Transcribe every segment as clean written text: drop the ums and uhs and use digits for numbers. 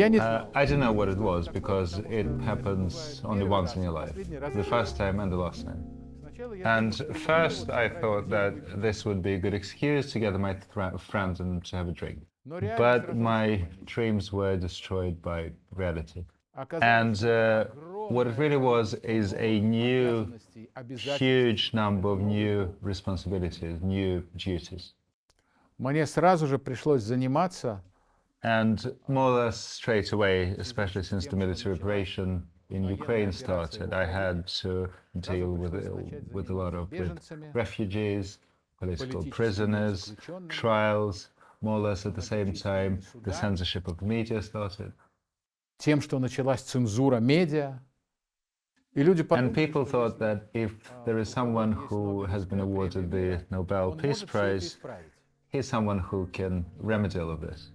I don't know what it was because it happens only once in your life, the first time and the last time. And first I thought that this would be a good excuse to gather my friends and to have a drink. But my dreams were destroyed by reality. And what it really was is a huge number of new responsibilities, new duties. Мне сразу же пришлось заниматься And more or less straight away, especially since the military operation in Ukraine started, I had to deal with a lot of refugees, political prisoners, trials. More or less at the same time, the censorship of the media started. тем, что началась цензура медиа. And people thought that if there is someone who has been awarded the Nobel Peace Prize, he's someone who can remedy all of this.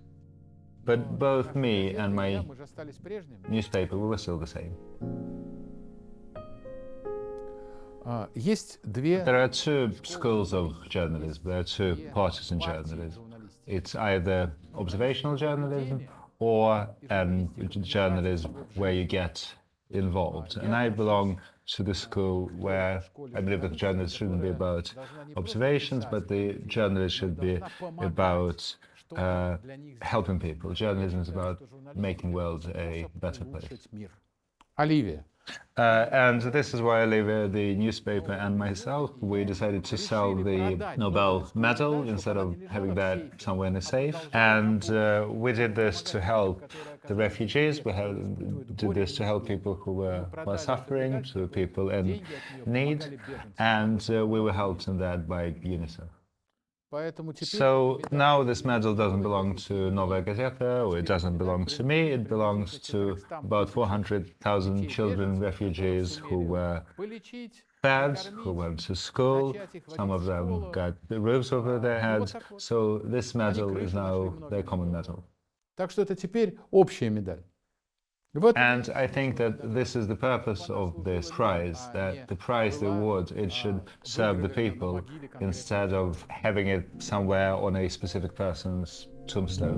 But both me and my newspaper, we were still the same. There are two schools of journalism, there are two parties in journalism. It's either observational journalism or journalism where you get involved. And I belong to the school where I believe that journalists shouldn't be about observations, but the journalists should be about helping people. Journalism is about making the world a better place. Olivia. And this is why Olivia, the newspaper, and myself, we decided to sell the Nobel medal instead of having that somewhere in a safe. And we did this to help the refugees. We did this to help people who were suffering, to people in need. And we were helped in that by UNICEF. So now this medal doesn't belong to Novaya Gazeta, or it doesn't belong to me, it belongs to about 400,000 children, refugees who were fed, who went to school, some of them got the roofs over their heads, so this medal is now their common medal. Так что это теперь общая медаль. And I think that this is the purpose of this prize, that the prize, the award, it should serve the people instead of having it somewhere on a specific person's tombstone.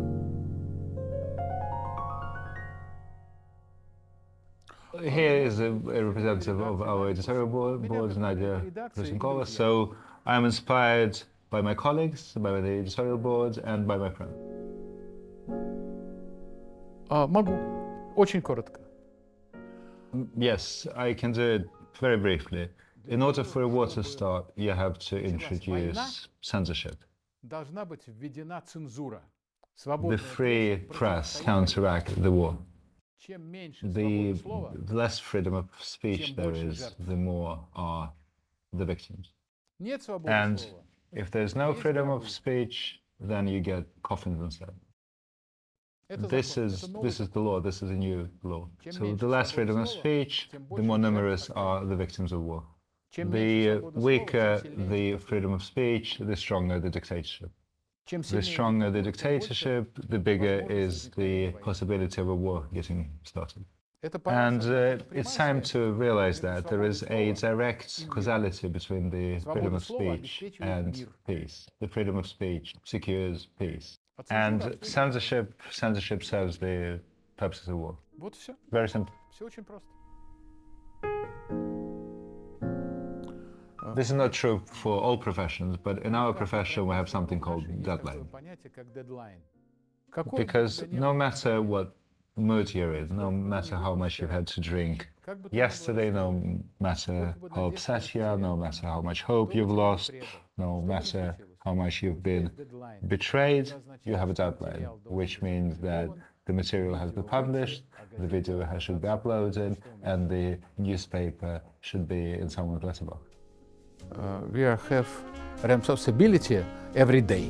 Here is a representative of our editorial board, Nadia Rusinkova. So I'm inspired by my colleagues, by the editorial board, and by my friend. Могу. Очень коротко. Yes, I can do it very briefly. In order for a war to start, you have to introduce censorship. Должна быть введена цензура. The free press counteract the war. The less freedom of speech there is, the more are the victims. And if there's no freedom of speech, then you get coffins instead. This is the law, this is a new law. So the less freedom of speech, the more numerous are the victims of war. The weaker the freedom of speech, the stronger the dictatorship. The stronger the dictatorship, the bigger is the possibility of a war getting started. And it's time to realize that there is a direct causality between the freedom of speech and peace. The freedom of speech secures peace. And censorship serves the purposes of war. Very simple. This is not true for all professions, but in our profession we have something called deadline. Because no matter what mood you're in, no matter how much you've had to drink yesterday, no matter how upset you are, no matter how much hope you've lost, no matter how much you've been betrayed, you have a deadline, which means that the material has been published, the video should be uploaded, and the newspaper should be in someone's letterbox. We have responsibility every day.